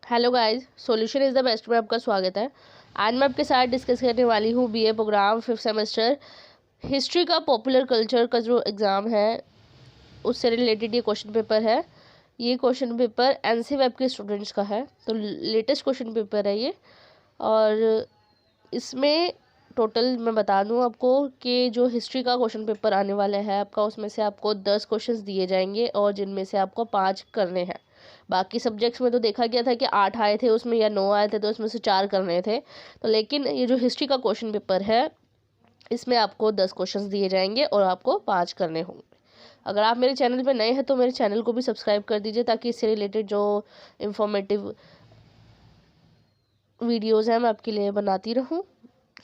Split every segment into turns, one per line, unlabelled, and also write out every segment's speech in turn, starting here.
Hello guys, solution is the best में आपका स्वागत है। आज मैं आपके साथ डिस्कस करने वाली हूँ BA programme 5th semester history का पॉपुलर कल्चर का जो एग्ज़ाम है उससे रिलेटेड ये क्वेश्चन पेपर है। ये क्वेश्चन पेपर एनसी वेब के स्टूडेंट्स का है, तो लेटेस्ट क्वेश्चन पेपर है ये। और इसमें टोटल मैं बता दूं आपको कि जो हिस्ट्री का क्वेश्चन पेपर आने वाला है आपका, उसमें से आपको 10 क्वेश्चंस दिए जाएंगे और जिनमें से आपको 5 करने हैं। बाकी सब्जेक्ट्स में तो देखा गया था कि 8 आए थे उसमें या 9 आए थे, तो उसमें से 4 करने थे। तो लेकिन ये जो हिस्ट्री का क्वेश्चन पेपर है इसमें आपको 10 क्वेश्चंस दिए जाएंगे और आपको 5 करने होंगे। अगर आप मेरे चैनल पर नए हैं तो मेरे चैनल को भी सब्सक्राइब कर दीजिए, ताकि इससे रिलेटेड जो इंफॉर्मेटिव वीडियोज़ हैं मैं आपके लिए बनाती रहूँ।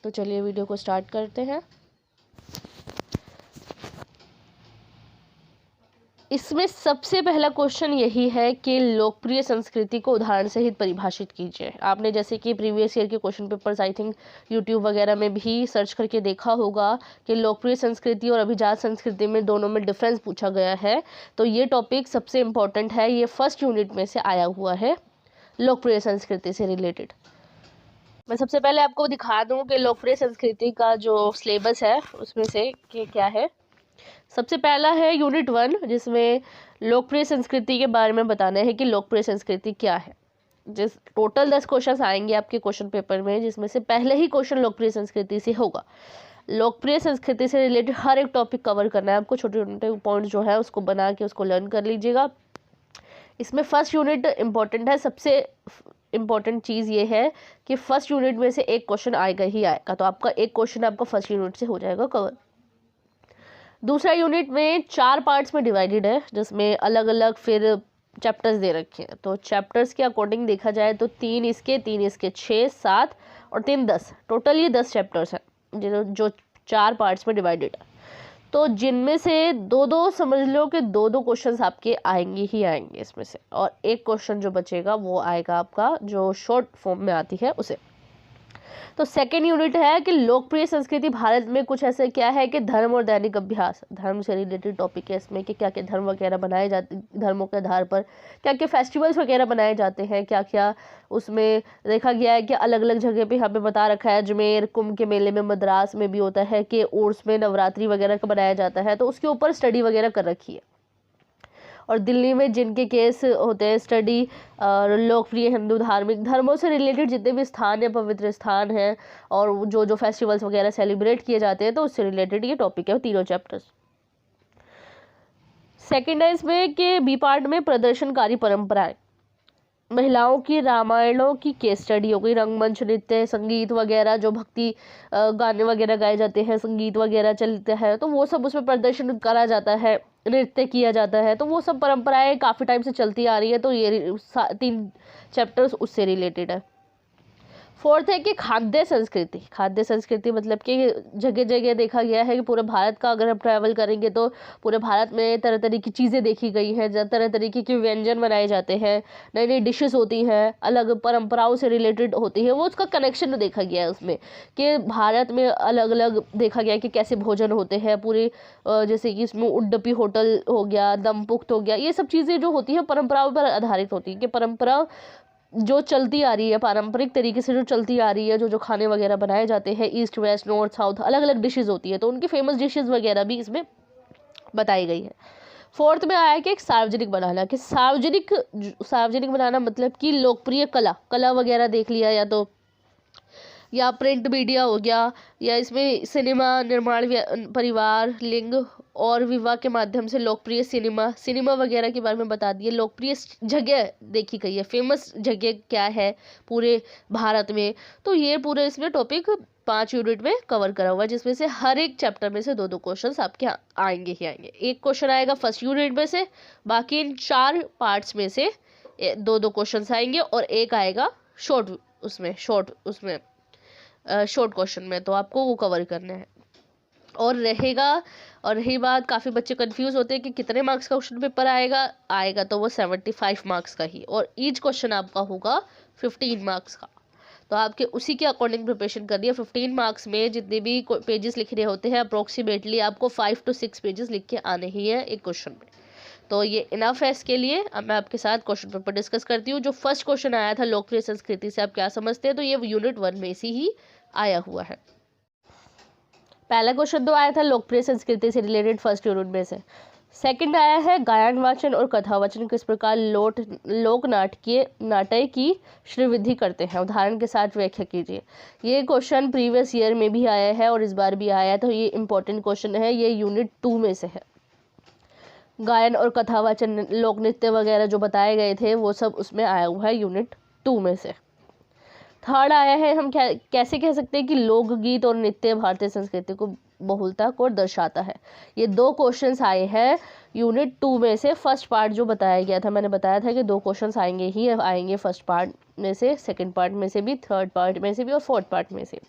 तो चलिए वीडियो को स्टार्ट करते हैं। इसमें सबसे पहला क्वेश्चन यही है कि लोकप्रिय संस्कृति को उदाहरण सहित परिभाषित कीजिए। आपने जैसे कि प्रीवियस ईयर के question papers I think YouTube वगैरह में भी सर्च करके देखा होगा कि लोकप्रिय संस्कृति और अभिजात संस्कृति में दोनों में डिफरेंस पूछा गया है। तो ये टॉपिक सबसे इम्पोर्टेंट है, ये फर्स्ट यूनिट में से आया हुआ है लोकप्रिय संस्कृति से रिलेटेड। मैं सबसे पहले आपको दिखा दूं कि लोकप्रिय संस्कृति का जो सिलेबस है उसमें से क्या है। सबसे पहला है यूनिट 1, जिसमें लोकप्रिय संस्कृति के बारे में बताना है कि लोकप्रिय संस्कृति क्या है। जिस टोटल 10 क्वेश्चन आएंगे आपके क्वेश्चन पेपर में, जिसमें से पहले ही क्वेश्चन लोकप्रिय संस्कृति से होगा। लोकप्रिय संस्कृति से रिलेटेड हर एक टॉपिक कवर करना है आपको, छोटे छोटे पॉइंट जो है उसको बना के उसको लर्न कर लीजिएगा। इसमें फर्स्ट यूनिट इम्पॉर्टेंट है। सबसे इम्पॉर्टेंट चीज़ ये है कि फर्स्ट यूनिट में से एक क्वेश्चन आएगा ही आएगा, तो आपका एक क्वेश्चन आपका फर्स्ट यूनिट से हो जाएगा कवर। दूसरा यूनिट में 4 पार्ट्स में डिवाइडेड है, जिसमें अलग अलग फिर चैप्टर्स दे रखे हैं। तो चैप्टर्स के अकॉर्डिंग देखा जाए तो 3 इसके 6, 7 और 3 10, टोटल ये 10 चैप्टर्स हैं जो 4 पार्ट्स में डिवाइडेड है। तो जिनमें से दो समझ लो कि दो क्वेश्चंस आपके आएंगे ही आएंगे इसमें से, और एक क्वेश्चन जो बचेगा वो आएगा आपका जो शॉर्ट फॉर्म में आती है उसे। तो सेकेंड यूनिट है कि लोकप्रिय संस्कृति भारत में कुछ ऐसे क्या है कि धर्म और दैनिक अभ्यास, धर्म से रिलेटेड टॉपिक है इसमें कि क्या क्या धर्म वगैरह बनाए जाते, धर्मों के आधार पर क्या क्या फेस्टिवल्स वगैरह बनाए जाते हैं, क्या क्या उसमें देखा गया है कि अलग अलग जगह पे यहाँ पे बता रखा है। अजमेर कुंभ के मेले में, मद्रास में भी होता है कि उर्स में नवरात्रि वगैरह का बनाया जाता है, तो उसके ऊपर स्टडी वगैरह कर रखी है। और दिल्ली में जिनके केस होते हैं स्टडी और लोकप्रिय हिंदू धार्मिक धर्मों से रिलेटेड जितने भी स्थान या पवित्र स्थान हैं और जो जो फेस्टिवल्स वगैरह सेलिब्रेट किए जाते हैं, तो उससे रिलेटेड ये टॉपिक है, तीनों चैप्टर्स। सेकेंड है इसमें कि बी पार्ट में प्रदर्शनकारी परंपराएं, महिलाओं की रामायणों की केस स्टडी हो गई, रंगमंच, नृत्य, संगीत वगैरह, जो भक्ति गाने वगैरह गाए जाते हैं, संगीत वगैरह चलता है, तो वो सब उसमें प्रदर्शन करा जाता है, नृत्य किया जाता है। तो वो सब परंपराएं काफ़ी टाइम से चलती आ रही है, तो ये 3 चैप्टर्स उससे रिलेटेड है। फोर्थ है कि खाद्य संस्कृति। खाद्य संस्कृति मतलब कि जगह जगह देखा गया है कि पूरे भारत का अगर हम ट्रैवल करेंगे तो पूरे भारत में तरह तरह की चीज़ें देखी गई हैं, तरह तरीके के व्यंजन बनाए जाते हैं, नई नई डिशेस होती हैं, अलग परंपराओं से रिलेटेड होती है, वो उसका कनेक्शन देखा गया है उसमें कि भारत में अलग अलग देखा गया कि कैसे भोजन होते हैं पूरे, जैसे कि इसमें उडुपी होटल हो गया, दमपुख्त हो गया, ये सब चीज़ें जो होती हैं परंपराओं पर आधारित होती है कि परंपरा जो चलती आ रही है, पारंपरिक तरीके से जो चलती आ रही है, जो जो खाने वगैरह बनाए जाते हैं, ईस्ट वेस्ट नॉर्थ साउथ अलग अलग डिशेज़ होती है, तो उनकी फेमस डिशेज़ वगैरह भी इसमें बताई गई है। फोर्थ में आया कि एक सार्वजनिक बनाना, कि सार्वजनिक बनाना मतलब कि लोकप्रिय कला वगैरह देख लिया, या प्रिंट मीडिया हो गया, या इसमें सिनेमा निर्माण, परिवार, लिंग और विवाह के माध्यम से लोकप्रिय सिनेमा वगैरह के बारे में बता दिए। लोकप्रिय जगह देखी गई है, फेमस जगह क्या है पूरे भारत में, तो ये पूरे इसमें टॉपिक 5 यूनिट में कवर करा हुआ है, जिसमें से हर एक चैप्टर में से 2 क्वेश्चन आपके आएंगे ही आएंगे। एक क्वेश्चन आएगा फर्स्ट यूनिट में से, बाकी इन 4 पार्ट्स में से 2 क्वेश्चन आएंगे और एक आएगा शॉर्ट क्वेश्चन में, तो आपको वो कवर करना है। और रही बात, काफ़ी बच्चे कंफ्यूज होते हैं कि कितने मार्क्स का क्वेश्चन पेपर आएगा तो वो 75 मार्क्स का ही, और ईच क्वेश्चन आपका होगा 15 मार्क्स का। तो आपके उसी के अकॉर्डिंग प्रिपरेशन करनी है। 15 मार्क्स में जितने भी पेजेस लिखने होते हैं अप्रोक्सीमेटली आपको 5 to 6 पेजेस लिख के आने ही है एक क्वेश्चन में। तो ये इनफ है इसके लिए। अब मैं आपके साथ क्वेश्चन पेपर डिस्कस करती हूँ। जो फर्स्ट क्वेश्चन आया था लोकप्रिय संस्कृति से आप क्या समझते हैं, तो ये यूनिट 1 में से ही आया हुआ है। पहला क्वेश्चन तो आया था लोकप्रिय संस्कृति से रिलेटेड फर्स्ट यूनिट में से। सेकंड आया है गायन वाचन और कथा वाचन किस प्रकार लोक नाट्य की श्रीविधि करते हैं, उदाहरण के साथ व्याख्या कीजिए। ये क्वेश्चन प्रीवियस ईयर में भी आया है और इस बार भी आया है, तो ये इंपॉर्टेंट क्वेश्चन है। ये यूनिट 2 में से है। गायन और कथा वाचन, लोक नृत्य वगैरह जो बताए गए थे वो सब उसमें आया हुआ है यूनिट 2 में से। थर्ड आया है हम कैसे कह सकते हैं कि लोकगीत और नृत्य भारतीय संस्कृति को बहुलता को दर्शाता है। ये 2 क्वेश्चंस आए हैं यूनिट 2 में से। फर्स्ट पार्ट जो बताया गया था, मैंने बताया था कि 2 क्वेश्चंस आएंगे फर्स्ट पार्ट में से, सेकंड पार्ट में से भी, थर्ड पार्ट में से भी और फोर्थ पार्ट में से।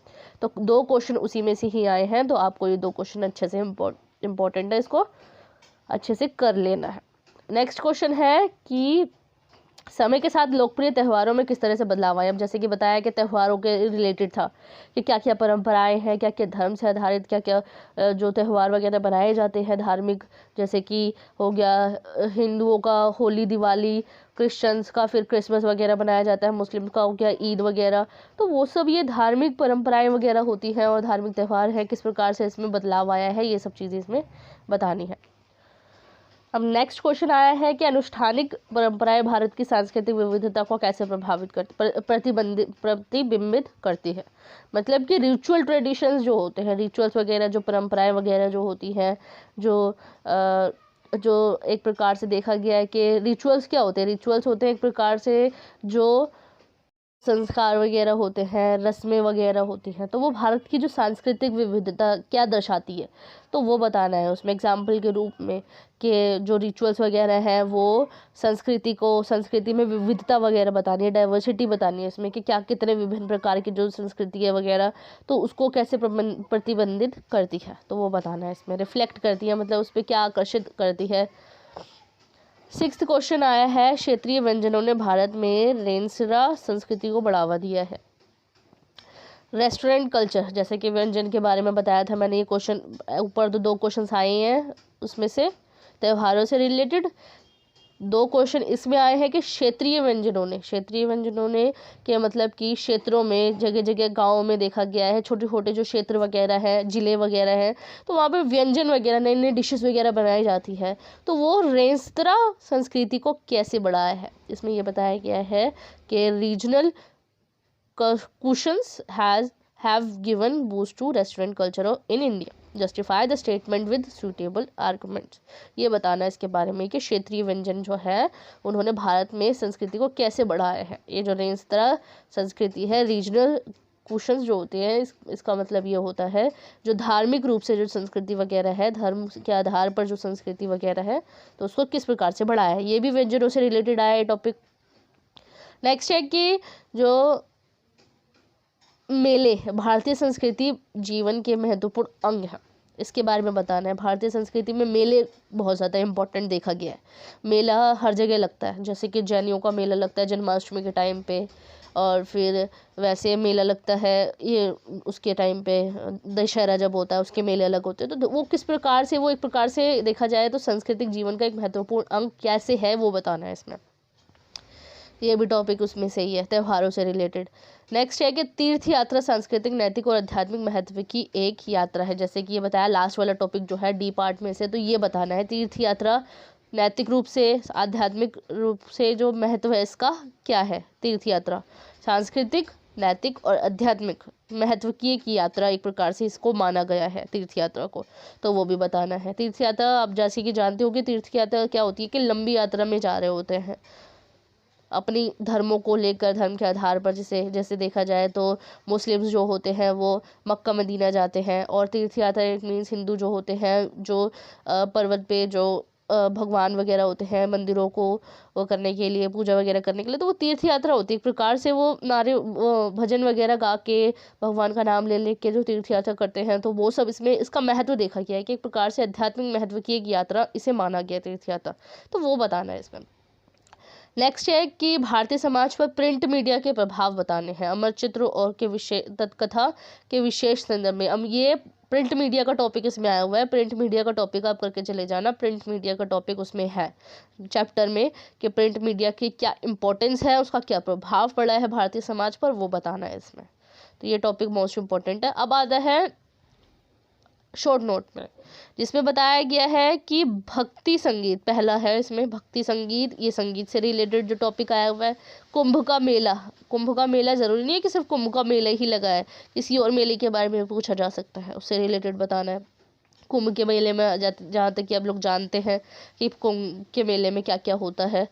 तो 2 क्वेश्चन उसी में से ही आए हैं, तो आपको ये 2 क्वेश्चन अच्छे से इम्पोर्टेंट है, इसको अच्छे से कर लेना है। नेक्स्ट क्वेश्चन है कि समय के साथ लोकप्रिय त्योहारों में किस तरह से बदलाव आए। अब जैसे कि बताया कि त्योहारों के रिलेटेड था कि क्या क्या परंपराएं हैं, क्या क्या धर्म से आधारित क्या क्या जो त्यौहार वगैरह बनाए जाते हैं धार्मिक, जैसे कि हो गया हिंदुओं का होली दिवाली, क्रिश्चियंस का फिर क्रिसमस वगैरह बनाया जाता है, मुस्लिम का हो गया ईद वगैरह। तो वो सब ये धार्मिक परंपराएं वगैरह होती हैं और धार्मिक त्यौहार है, किस प्रकार से इसमें बदलाव आया है, ये सब चीज़ें इसमें बतानी है। अब नेक्स्ट क्वेश्चन आया है कि अनुष्ठानिक परंपराएं भारत की सांस्कृतिक विविधता को कैसे प्रतिबिंबित करती है। मतलब कि रिचुअल ट्रेडिशंस जो होते हैं, रिचुअल्स वगैरह जो परंपराएं वगैरह जो होती हैं, जो एक प्रकार से देखा गया है कि रिचुअल्स क्या होते हैं। रिचुअल्स होते हैं एक प्रकार से जो संस्कार वगैरह होते हैं, रस्में वगैरह होती हैं, तो वो भारत की जो सांस्कृतिक विविधता क्या दर्शाती है, तो वो बताना है उसमें एग्जाम्पल के रूप में कि जो रिचुअल्स वगैरह हैं वो संस्कृति में विविधता वगैरह बतानी है, डाइवर्सिटी बतानी है इसमें कि क्या कितने विभिन्न प्रकार की जो संस्कृति है वगैरह, तो उसको कैसे प्रतिबंधित करती है, तो वो बताना है इसमें। रिफ्लेक्ट करती है मतलब उस पर क्या आकर्षित करती है। 6th क्वेश्चन आया है क्षेत्रीय व्यंजनों ने भारत में रेनेसां संस्कृति को बढ़ावा दिया है। रेस्टोरेंट कल्चर, जैसे कि व्यंजन के बारे में बताया था मैंने, ये क्वेश्चन ऊपर 2 क्वेश्चंस आए हैं उसमें से त्योहारों से रिलेटेड। 2 क्वेश्चन इसमें आए हैं कि क्षेत्रीय व्यंजनों ने के मतलब कि क्षेत्रों में जगह जगह गाँव में देखा गया है, छोटे छोटे जो क्षेत्र वगैरह है, जिले वगैरह हैं, तो वहाँ पे व्यंजन वगैरह नई नई डिशेस वगैरह बनाई जाती है, तो वो रेस्तरां संस्कृति को कैसे बढ़ाया है। इसमें ये बताया गया है कि regional cushions have given boost to restaurant culture in India. Justify the statement with suitable arguments. ये बताना है इसके बारे में कि क्षेत्रीय व्यंजन जो है उन्होंने भारत में संस्कृति को कैसे बढ़ाया है। ये जो रेस्तरां संस्कृति है, रीजनल कुशंस जो होते हैं, इसका मतलब ये होता है जो धार्मिक रूप से जो संस्कृति वगैरह है, धर्म के आधार पर जो संस्कृति वगैरह है, तो उसको किस प्रकार से बढ़ाया है। ये भी व्यंजनों से रिलेटेड आया है टॉपिक। नेक्स्ट है कि जो मेले भारतीय संस्कृति जीवन के महत्वपूर्ण अंग है, इसके बारे में बताना है। भारतीय संस्कृति में मेले बहुत ज़्यादा इम्पोर्टेंट देखा गया है। मेला हर जगह लगता है, जैसे कि जैनियों का मेला लगता है जन्माष्टमी के टाइम पे, और फिर वैसे मेला लगता है ये उसके टाइम पे दशहरा जब होता है उसके मेले अलग होते हैं। तो वो किस प्रकार से, वो एक प्रकार से देखा जाए तो सांस्कृतिक जीवन का एक महत्वपूर्ण अंग कैसे है वो बताना है इसमें। ये भी टॉपिक उसमें से ही है, त्योहारों से रिलेटेड। नेक्स्ट है कि तीर्थ यात्रा सांस्कृतिक, नैतिक और आध्यात्मिक महत्व की एक यात्रा है, जैसे कि ये बताया लास्ट वाला टॉपिक जो है डी पार्ट में से, तो ये बताना है तीर्थ यात्रा नैतिक रूप से, आध्यात्मिक रूप से जो महत्व है इसका क्या है। तीर्थ यात्रा सांस्कृतिक, नैतिक और आध्यात्मिक महत्व की एक यात्रा, एक प्रकार से इसको माना गया है तीर्थ यात्रा को, तो वो भी बताना है। तीर्थ यात्रा आप जैसे कि जानते हो कि तीर्थ यात्रा क्या होती है कि लंबी यात्रा में जा रहे होते हैं अपनी धर्मों को लेकर, धर्म के आधार पर। जैसे देखा जाए तो मुस्लिम्स जो होते हैं वो मक्का मदीना जाते हैं, और तीर्थ यात्रा इट मीन्स हिंदू जो होते हैं जो पर्वत पे जो भगवान वगैरह होते हैं मंदिरों को वो करने के लिए, पूजा वगैरह करने के लिए, तो वो तीर्थ यात्रा होती है एक प्रकार से। वो भजन वगैरह गा के भगवान का नाम ले के जो तीर्थ यात्रा करते हैं, तो वो सब इसमें इसका महत्व देखा गया है कि एक प्रकार से आध्यात्मिक महत्व की एक यात्रा इसे माना गया तीर्थ यात्रा, तो वो बताना है इसमें। नेक्स्ट है कि भारतीय समाज पर प्रिंट मीडिया के प्रभाव बताने हैं, अमर चित्र और के विशेष तत्कथा के विशेष संदर्भ में। अब ये प्रिंट मीडिया का टॉपिक इसमें आया हुआ है, प्रिंट मीडिया का टॉपिक आप करके चले जाना। प्रिंट मीडिया का टॉपिक उसमें है चैप्टर में कि प्रिंट मीडिया की क्या इंपॉर्टेंस है, उसका क्या प्रभाव पड़ा है भारतीय समाज पर, वो बताना है इसमें। तो ये टॉपिक मोस्ट इम्पोर्टेंट है। अब आता है शॉर्ट नोट में, जिसमें बताया गया है कि भक्ति संगीत पहला है इसमें, भक्ति संगीत, ये संगीत से रिलेटेड जो टॉपिक आया हुआ है। कुंभ का मेला, कुंभ का मेला ज़रूरी नहीं है कि सिर्फ कुंभ का मेला ही लगा है, किसी और मेले के बारे में पूछा जा सकता है, उससे रिलेटेड बताना है। कुंभ के मेले में जहाँ तक कि आप लोग जानते हैं कि कुंभ के मेले में क्या क्या होता है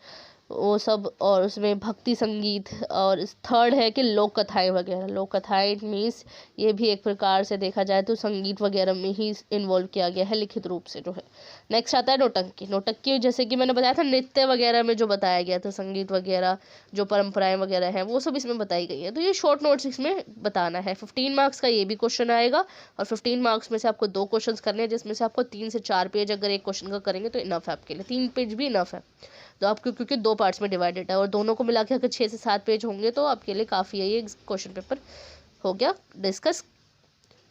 वो सब, और उसमें भक्ति संगीत। और थर्ड है कि लोक कथाएँ वगैरह, लोक कथाएँ इट मीन्स ये भी एक प्रकार से देखा जाए तो संगीत वगैरह में ही इन्वॉल्व किया गया है लिखित रूप से जो है। नेक्स्ट आता है नौटंकी। नौटंकी जैसे कि मैंने बताया था नृत्य वगैरह में जो बताया गया था, संगीत वगैरह जो परंपराएं वगैरह हैं वो सब इसमें बताई गई है। तो ये शॉर्ट नोट्स इसमें बताना है। 15 मार्क्स का ये भी क्वेश्चन आएगा, और 15 मार्क्स में से आपको 2 क्वेश्चन करने हैं, जिसमें से आपको 3 से 4 पेज अगर एक क्वेश्चन का करेंगे तो इनफ है आपके लिए, 3 पेज भी इनफ है। तो आपको क्योंकि 2 पार्ट्स में डिवाइडेड है और दोनों को मिला के अगर 6 से 7 पेज होंगे तो आपके लिए काफ़ी है। ये क्वेश्चन पेपर हो गया डिस्कस।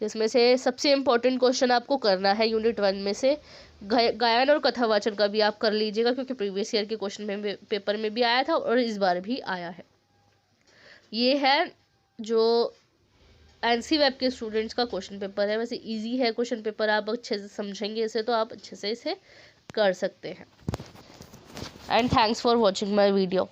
इसमें से सबसे इम्पोर्टेंट क्वेश्चन आपको करना है यूनिट 1 में से गायन और कथावाचन का भी आप कर लीजिएगा, क्योंकि प्रीवियस ईयर के क्वेश्चन में पेपर में भी आया था और इस बार भी आया है। ये है जो एनसी वेब के स्टूडेंट्स का क्वेश्चन पेपर है। वैसे इजी है क्वेश्चन पेपर, आप अच्छे से समझेंगे इसे तो आप अच्छे से इसे कर सकते हैं। And thanks for watching my video.